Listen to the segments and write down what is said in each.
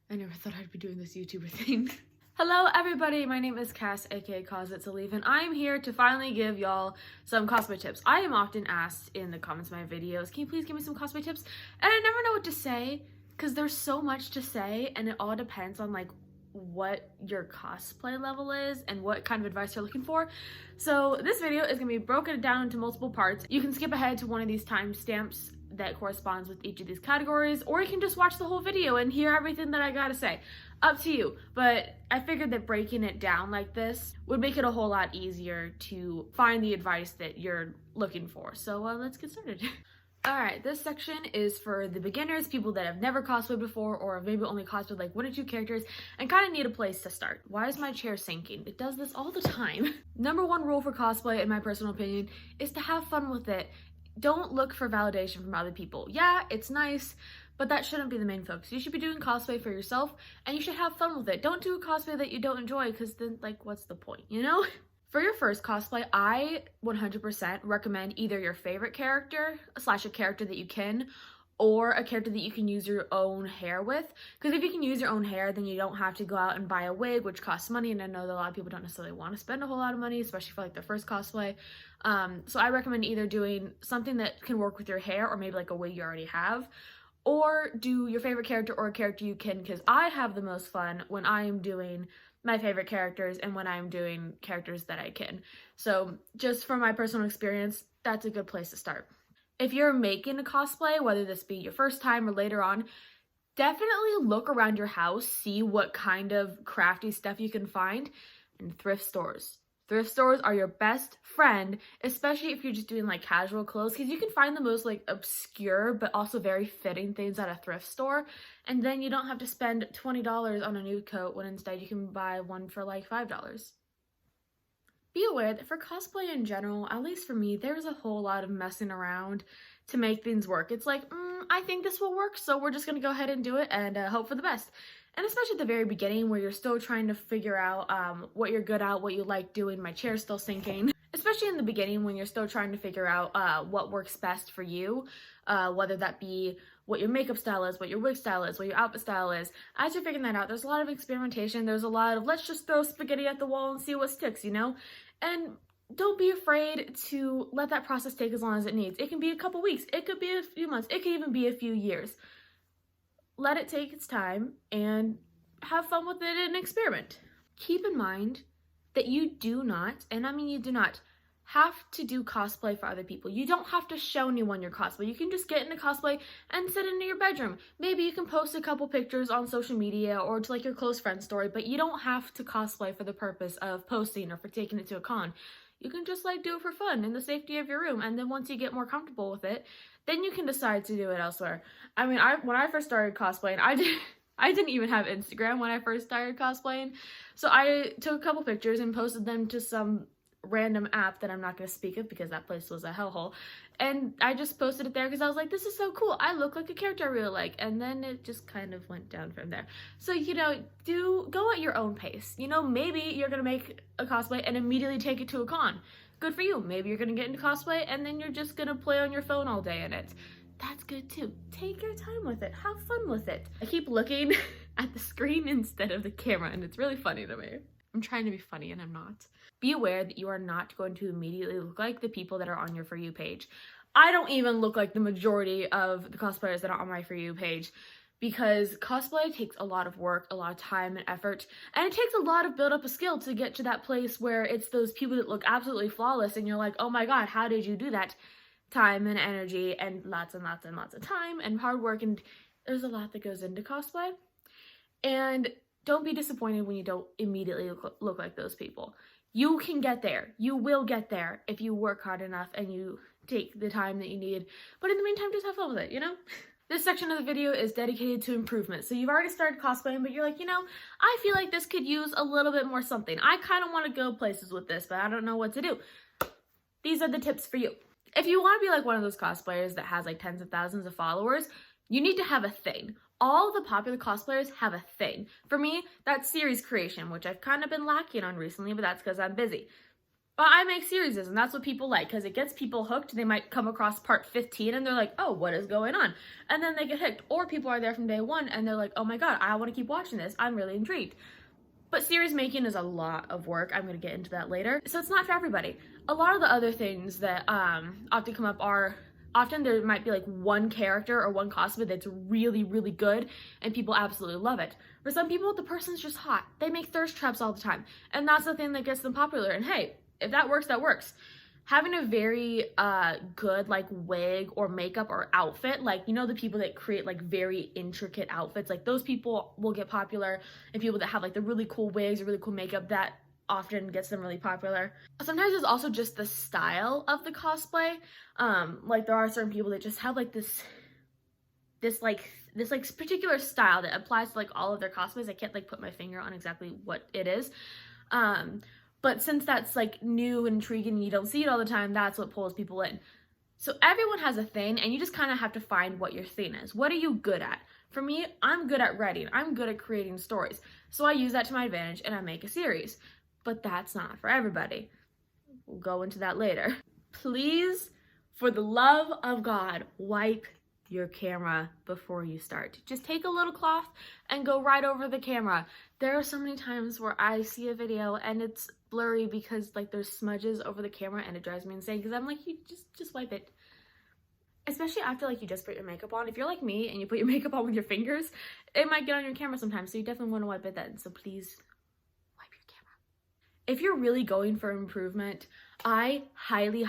I never thought I'd be doing this YouTuber thing. Hello everybody, my name is Cass, aka cos.its.a.leaf, and I'm here to finally give y'all some cosplay tips. I am often asked in the comments of my videos, can you please give me some cosplay tips? And I never know what to say, because there's so much to say, and it all depends on like what your cosplay level is and what kind of advice you're looking for. So this video is going to be broken down into multiple parts. You can skip ahead to one of these timestamps that corresponds with each of these categories, or you can just watch the whole video and hear everything that I gotta say. Up to you, but I figured that breaking it down like this would make it a whole lot easier to find the advice that you're looking for. So let's get started. Alright, this section is for the beginners, people that have never cosplayed before or maybe only cosplayed like 1 or 2 characters and kind of need a place to start. Why is my chair sinking? It does this all the time. Number 1 rule for cosplay, in my personal opinion, is to have fun with it. Don't look for validation from other people. Yeah, it's nice, but that shouldn't be the main focus. You should be doing cosplay for yourself, and you should have fun with it. Don't do a cosplay that you don't enjoy, because then, like, what's the point, you know? For your first cosplay, I 100% recommend either your favorite character, / a character that you can, or a character that you can use your own hair with. Because if you can use your own hair, then you don't have to go out and buy a wig, which costs money, and I know that a lot of people don't necessarily want to spend a whole lot of money, especially for like their first cosplay. So I recommend either doing something that can work with your hair, or maybe like a wig you already have, or do your favorite character or a character you can, because I have the most fun when I am doing my favorite characters and when I'm doing characters that I can. So just from my personal experience, that's a good place to start. If you're making a cosplay, whether this be your first time or later on, definitely look around your house, see what kind of crafty stuff you can find in thrift stores. Thrift stores are your best friend, especially if you're just doing like casual clothes, because you can find the most like obscure but also very fitting things at a thrift store, and then you don't have to spend $20 on a new coat when instead you can buy one for like $5. Be aware that for cosplay in general, at least for me, there's a whole lot of messing around to make things work. It's like, I think this will work, so we're just gonna go ahead and do it and hope for the best. And especially at the very beginning where you're still trying to figure out what you're good at, what you like doing. My chair's still sinking. Especially in the beginning when you're still trying to figure out what works best for you, whether that be what your makeup style is, what your wig style is, what your outfit style is. As you're figuring that out, there's a lot of experimentation. There's a lot of let's just throw spaghetti at the wall and see what sticks, you know? And don't be afraid to let that process take as long as it needs. It can be a couple weeks. It could be a few months. It could even be a few years. Let it take its time and have fun with it and experiment. Keep in mind that you do not, and I mean you do not, have to do cosplay for other people. You don't have to show anyone your cosplay. You can just get into cosplay and sit in your bedroom. Maybe you can post a couple pictures on social media or to like your close friend story, but you don't have to cosplay for the purpose of posting or for taking it to a con. You can just like do it for fun in the safety of your room, and then once you get more comfortable with it, then you can decide to do it elsewhere. I mean, when I first started cosplaying, I didn't even have Instagram when I first started cosplaying, so I took a couple pictures and posted them to some random app that I'm not going to speak of because that place was a hellhole, and I just posted it there because I was like, this is so cool, I look like a character I really like, and then it just kind of went down from there. So, you know, go at your own pace. You know, maybe you're going to make a cosplay and immediately take it to a con. Good for you. Maybe you're going to get into cosplay and then you're just going to play on your phone all day in it. That's good too. Take your time with it. Have fun with it. I keep looking at the screen instead of the camera, and it's really funny to me. I'm trying to be funny and I'm not. Be aware that you are not going to immediately look like the people that are on your For You page. I don't even look like the majority of the cosplayers that are on my For You page, because cosplay takes a lot of work, a lot of time and effort, and it takes a lot of build up of skill to get to that place where it's those people that look absolutely flawless and you're like, oh my god, how did you do that? Time and energy and lots and lots and lots of time and hard work, and there's a lot that goes into cosplay. And don't be disappointed when you don't immediately look like those people. You can get there. You will get there if you work hard enough and you take the time that you need. But in the meantime, just have fun with it, you know? This section of the video is dedicated to improvement. So you've already started cosplaying, but you're like, you know, I feel like this could use a little bit more something. I kind of want to go places with this, but I don't know what to do. These are the tips for you. If you want to be like one of those cosplayers that has like tens of thousands of followers, you need to have a thing. All the popular cosplayers have a thing. For me, that's series creation, which I've kind of been lacking on recently, but that's because I'm busy. But I make series, and that's what people like, because it gets people hooked. They might come across part 15 and they're like, oh, what is going on? And then they get hooked. Or people are there from day one and they're like, oh my god, I want to keep watching this. I'm really intrigued. But series making is a lot of work. I'm going to get into that later. So it's not for everybody. A lot of the other things that often come up are, often there might be like one character or one cosplay that's really, really good and people absolutely love it. For some people, the person's just hot. They make thirst traps all the time. And that's the thing that gets them popular. And hey, if that works, that works. Having a very good like wig or makeup or outfit, like, you know, the people that create like very intricate outfits, like those people will get popular, and people that have like the really cool wigs or really cool makeup, that often gets them really popular. Sometimes it's also just the style of the cosplay. Like there are certain people that just have like this particular style that applies to like all of their cosplays. I can't like put my finger on exactly what it is. But since that's like new and intriguing and you don't see it all the time, that's what pulls people in. So everyone has a thing, and you just kind of have to find what your thing is. What are you good at? For me, I'm good at writing. I'm good at creating stories. So I use that to my advantage and I make a series. But that's not for everybody. We'll go into that later. Please, for the love of God, wipe your camera before you start. Just take a little cloth and go right over the camera. There are so many times where I see a video and it's blurry because like there's smudges over the camera, and it drives me insane because I'm like, you just wipe it. Especially after like you just put your makeup on. If you're like me and you put your makeup on with your fingers, it might get on your camera sometimes, so you definitely want to wipe it then. So please wipe your camera. If you're really going for improvement, I highly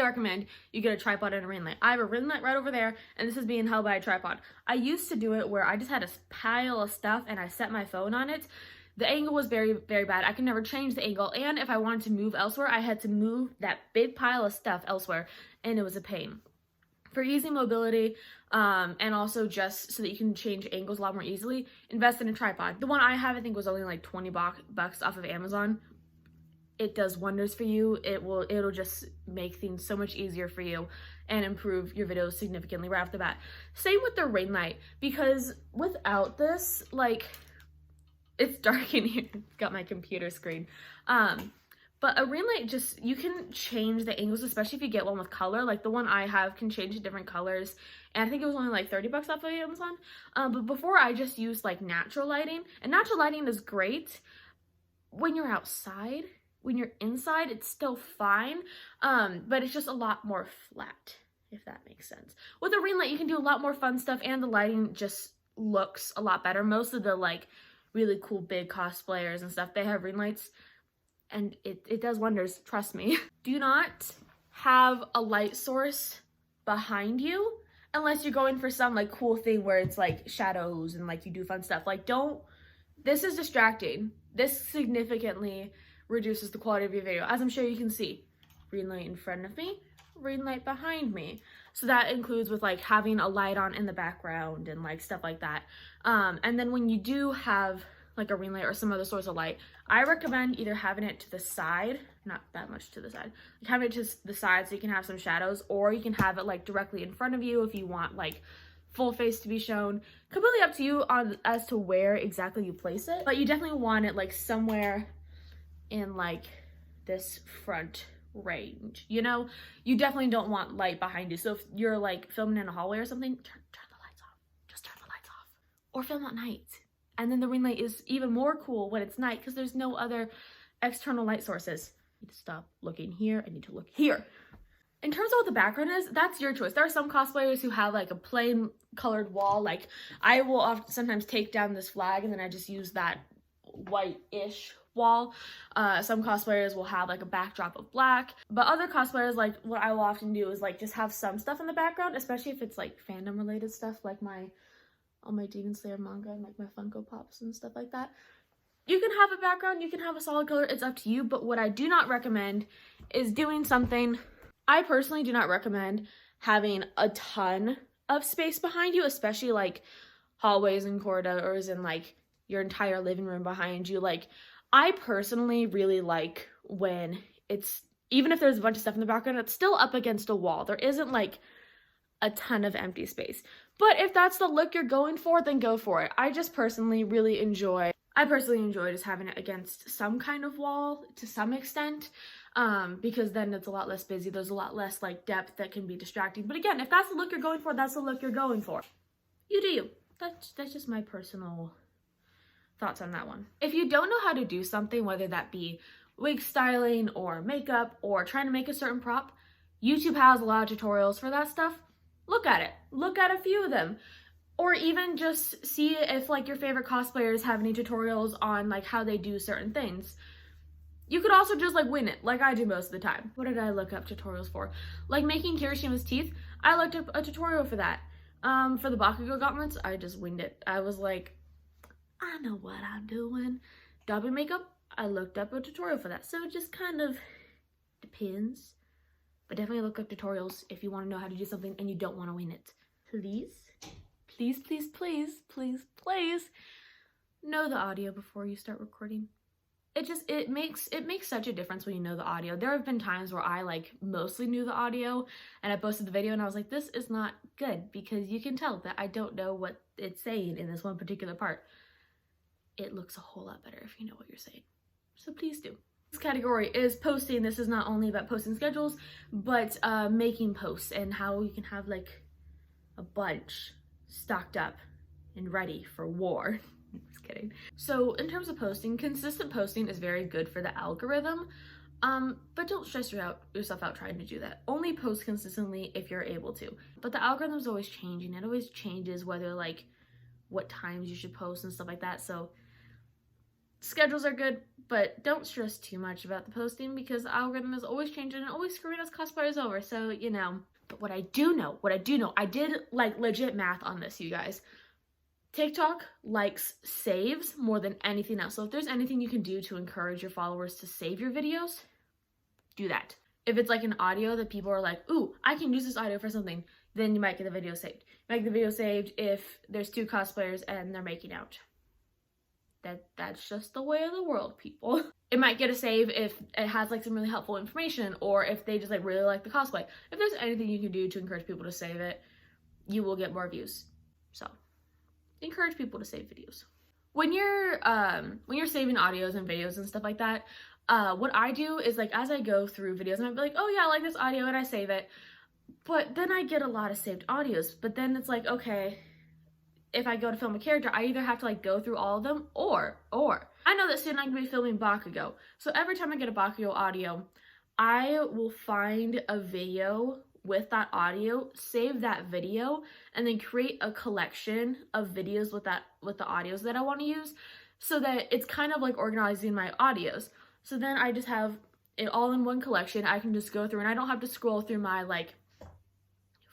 recommend you get a tripod and a ring light. I have a ring light right over there, and this is being held by a tripod. I used to do it where I just had a pile of stuff and I set my phone on it. The angle was very, very bad. I could never change the angle, and if I wanted to move elsewhere, I had to move that big pile of stuff elsewhere, and it was a pain. For easy mobility, and also just so that you can change angles a lot more easily, invest in a tripod. The one I have, I think, was only like 20 bucks off of Amazon. It does wonders for you. It'll just make things so much easier for you and improve your videos significantly right off the bat. Same with the ring light, because without this, like, it's dark in here. Got my computer screen. But a ring light, just, you can change the angles, especially if you get one with color. Like the one I have can change to different colors, and I think it was only like 30 bucks off of Amazon. But before, I just used like natural lighting, and natural lighting is great when you're outside. When you're inside, it's still fine, but it's just a lot more flat, if that makes sense. With a ring light, you can do a lot more fun stuff, and the lighting just looks a lot better. Most of the like really cool big cosplayers and stuff, they have ring lights, and it does wonders, trust me. Do not have a light source behind you unless you're going for some like cool thing where it's like shadows and like you do fun stuff. Like this is distracting. This significantly reduces the quality of your video, as I'm sure you can see. Ring light in front of me, ring light behind me. So that includes with like having a light on in the background and like stuff like that. And then when you do have like a ring light or some other source of light, I recommend either having it to the side, not that much to the side, like having it to the side so you can have some shadows, or you can have it like directly in front of you if you want like full face to be shown. Completely up to you as to where exactly you place it, but you definitely want it like somewhere in like this front range, you know? You definitely don't want light behind you. So if you're like filming in a hallway or something, turn the lights off. Just turn the lights off. Or film at night. And then the ring light is even more cool when it's night because there's no other external light sources. I need to stop looking here. I need to look here. In terms of what the background is, that's your choice. There are some cosplayers who have like a plain colored wall. Like I will often sometimes take down this flag and then I just use that white-ish wall. Some cosplayers will have like a backdrop of black, but other cosplayers, like what I will often do is like just have some stuff in the background, especially if it's like fandom related stuff, like all my Demon Slayer manga and like my Funko Pops and stuff like that. You can have a background, you can have a solid color, it's up to you. But what I do not recommend is doing something. I personally do not recommend having a ton of space behind you, especially like hallways and corridors and like your entire living room behind you. Like I personally really like when it's, even if there's a bunch of stuff in the background, it's still up against a wall. There isn't like a ton of empty space. But if that's the look you're going for, then go for it. I just personally really enjoy I personally enjoy just having it against some kind of wall to some extent, because then it's a lot less busy. There's a lot less like depth that can be distracting. But again, if that's the look you're going for, that's the look you're going for. You do you. That's just my personal thoughts on that one. If you don't know how to do something, whether that be wig styling or makeup or trying to make a certain prop, YouTube has a lot of tutorials for that stuff. Look at it. Look at a few of them. Or even just see if like your favorite cosplayers have any tutorials on like how they do certain things. You could also just like wing it, like I do most of the time. What did I look up tutorials for? Like making Kirishima's teeth, I looked up a tutorial for that. For the Bakugo gauntlets, I just winged it. I was like, I know what I'm doing. Dubbing makeup, I looked up a tutorial for that. So it just kind of depends. But definitely look up tutorials if you want to know how to do something and you don't want to wing it. Please, please, please, please, please, please know the audio before you start recording. It makes such a difference when you know the audio. There have been times where I like mostly knew the audio and I posted the video and I was like, this is not good, because you can tell that I don't know what it's saying in this one particular part. It looks a whole lot better if you know what you're saying. So please do. This category is posting. This is not only about posting schedules, but making posts and how you can have like a bunch stocked up and ready for war. Just kidding. So in terms of posting, consistent posting is very good for the algorithm, but don't stress yourself out trying to do that. Only post consistently if you're able to. But the algorithm is always changing. It always changes whether like what times you should post and stuff like that. So schedules are good, but don't stress too much about the posting because the algorithm is always changing and always screwing us cosplayers over. So, you know. But what I do know, I did like legit math on this, you guys. TikTok likes saves more than anything else. So if there's anything you can do to encourage your followers to save your videos, do that. If it's like an audio that people are like, ooh, I can use this audio for something, then you might get the video saved. Make the video saved if there's two cosplayers and they're making out. That's just the way of the world, people. It might get a save if it has like some really helpful information, or if they just like really like the cosplay. If there's anything you can do to encourage people to save it, you will get more views. So encourage people to save videos. When you're saving audios and videos and stuff like that, what I do is like as I go through videos, and I'd be like, oh yeah, I like this audio, and I save it. But then I get a lot of saved audios. But then it's like, okay, if I go to film a character, I either have to like go through all of them or I know that soon I'm gonna be filming Bakugo. So every time I get a Bakugo audio, I will find a video with that audio, save that video, and then create a collection of videos with the audios that I want to use, so that it's kind of like organizing my audios. So then I just have it all in one collection. I can just go through and I don't have to scroll through my like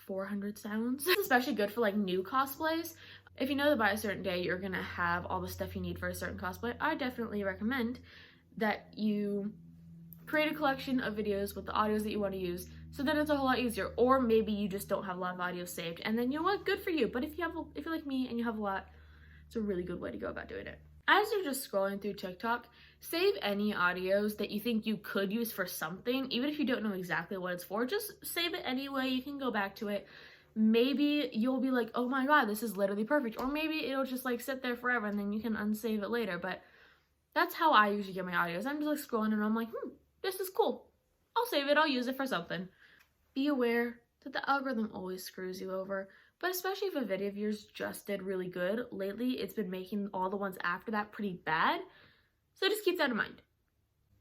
400 sounds. This is especially good for like new cosplays. If you know that by a certain day you're gonna have all the stuff you need for a certain cosplay, I definitely recommend that you create a collection of videos with the audios that you want to use, so then it's a whole lot easier. Or maybe you just don't have a lot of audio saved, and then you know what, good for you. But if you're like me and you have a lot, it's a really good way to go about doing it. As you're just scrolling through TikTok, save any audios that you think you could use for something, even if you don't know exactly what it's for. Just save it anyway. You can go back to it. Maybe you'll be like, oh my god, this is literally perfect. Or maybe it'll just like sit there forever and then you can unsave it later. But that's how I usually get my audios. I'm just like scrolling and I'm like, this is cool. I'll save it. I'll use it for something. Be aware that the algorithm always screws you over. But especially if a video of yours just did really good, lately it's been making all the ones after that pretty bad. So just keep that in mind.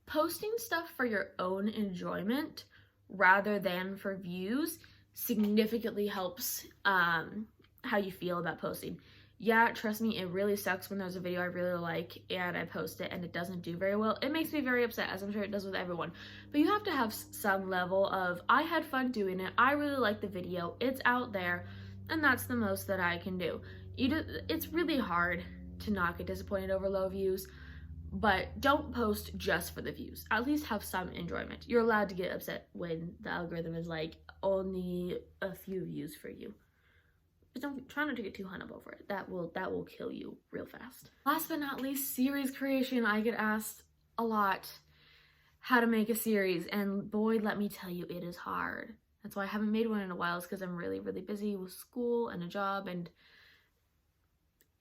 Posting stuff for your own enjoyment rather than for views significantly helps how you feel about posting. Yeah, trust me, it really sucks when there's a video I really like and I post it and it doesn't do very well. It makes me very upset, as I'm sure it does with everyone. But you have to have some level of, I had fun doing it, I really like the video, it's out there, and that's the most that I can do. It's really hard to not get disappointed over low views, but don't post just for the views. At least have some enjoyment. You're allowed to get upset when the algorithm is like, only a few views for you. But don't try not to get too hung up over it. That will kill you real fast. Last but not least, series creation. I get asked a lot how to make a series, and boy, let me tell you, it is hard. That's why I haven't made one in a while, is because I'm really, really busy with school and a job, and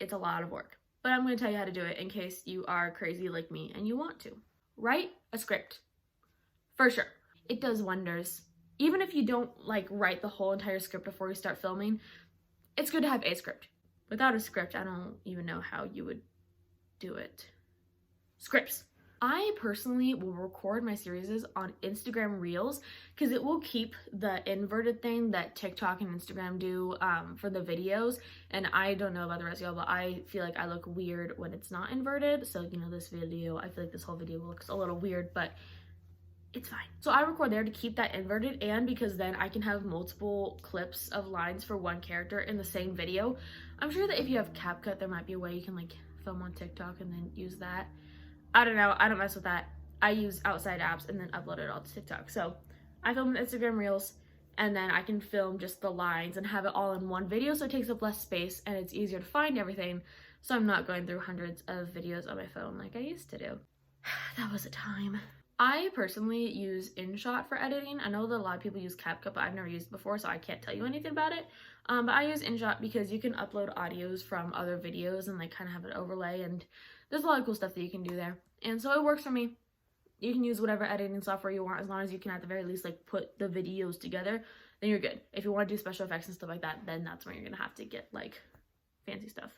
it's a lot of work. but I'm going to tell you how to do it in case you are crazy like me and you want to. Write a script. For sure. It does wonders. Even if you don't like write the whole entire script before you start filming, it's good to have a script. Without a script, I don't even know how you would do it. Scripts. I personally will record my series on Instagram Reels because it will keep the inverted thing that TikTok and Instagram do for the videos. And I don't know about the rest of y'all, but I feel like I look weird when it's not inverted. So, you know, this video, I feel like this whole video looks a little weird, but it's fine. So I record there to keep that inverted, and because then I can have multiple clips of lines for one character in the same video. I'm sure that if you have CapCut, there might be a way you can like film on TikTok and then use that. I don't know. I don't mess with that. I use outside apps and then upload it all to TikTok. So I film Instagram Reels, and then I can film just the lines and have it all in one video, so it takes up less space and it's easier to find everything. So I'm not going through hundreds of videos on my phone like I used to do. That was a time. I personally use InShot for editing. I know that a lot of people use CapCut, but I've never used it before, so I can't tell you anything about it. But I use InShot because you can upload audios from other videos and like kind of have an overlay, and there's a lot of cool stuff that you can do there. And so it works for me. You can use whatever editing software you want, as long as you can at the very least like put the videos together, then you're good. If you want to do special effects and stuff like that, then that's where you're gonna have to get like fancy stuff.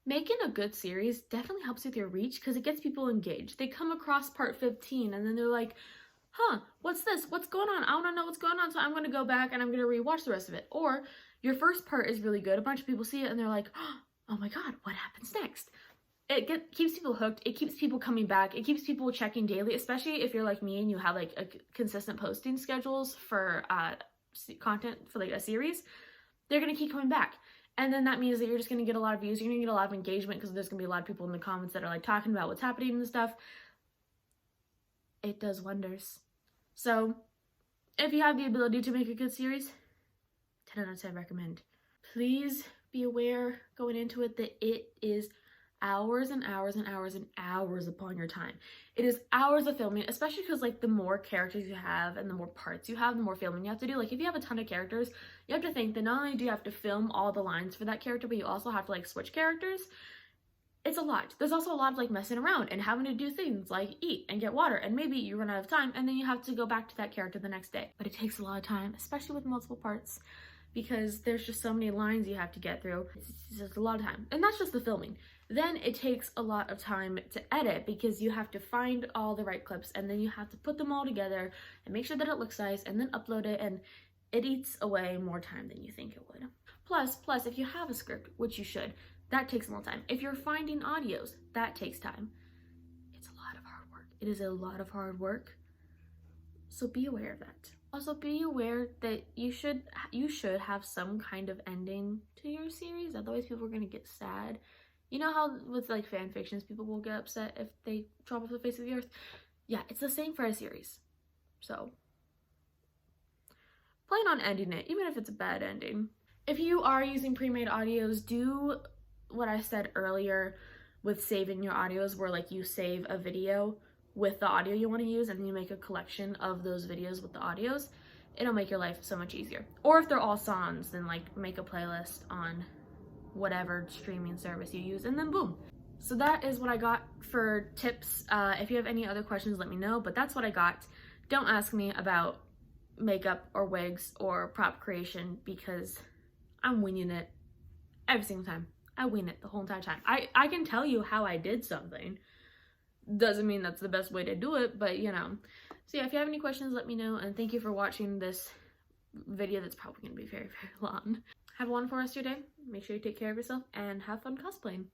Making a good series definitely helps with your reach because it gets people engaged. They come across part 15 and then they're like, huh, what's this? What's going on? I want to know what's going on, so I'm going to go back and I'm going to rewatch the rest of it. Or your first part is really good. A bunch of people see it and they're like, oh my god, what happens next? It keeps people hooked. It keeps people coming back. It keeps people checking daily, especially if you're like me and you have like a consistent posting schedules for content for like a series. They're going to keep coming back. And then that means that you're just going to get a lot of views. You're going to get a lot of engagement because there's going to be a lot of people in the comments that are like talking about what's happening and stuff. It does wonders. So if you have the ability to make a good series, 10 out of 10 recommend. Please be aware going into it that it is hours and hours and hours and hours upon your time. It is hours of filming, especially because like the more characters you have and the more parts you have, the more filming you have to do. Like if you have a ton of characters, you have to think that not only do you have to film all the lines for that character, but you also have to like switch characters. It's a lot. There's also a lot of like messing around and having to do things like eat and get water, and maybe you run out of time and then you have to go back to that character the next day. But it takes a lot of time, especially with multiple parts, because there's just so many lines you have to get through. It's just a lot of time. And that's just the filming. Then it takes a lot of time to edit because you have to find all the right clips and then you have to put them all together and make sure that it looks nice and then upload it, and it eats away more time than you think it would. Plus, if you have a script, which you should, that takes a long time. If you're finding audios, that takes time. It's a lot of hard work. It is a lot of hard work. So be aware of that. Also be aware that you should have some kind of ending to your series, otherwise people are gonna get sad. You know how with like fan fictions, people will get upset if they drop off the face of the earth? Yeah, it's the same for a series. So plan on ending it, even if it's a bad ending. If you are using pre-made audios, do what I said earlier with saving your audios, where like you save a video with the audio you want to use and you make a collection of those videos with the audios. It'll make your life so much easier. Or if they're all songs, then like make a playlist on whatever streaming service you use, and then boom. So that is what I got for tips. If you have any other questions, let me know, but that's what I got. Don't ask me about makeup or wigs or prop creation because I'm winging it every single time. I wing it the whole entire time. I can tell you how I did something. Doesn't mean that's the best way to do it, but you know. So yeah, if you have any questions, let me know, and thank you for watching this video that's probably going to be very, very long. Have a wonderful rest of your day. Make sure you take care of yourself and have fun cosplaying.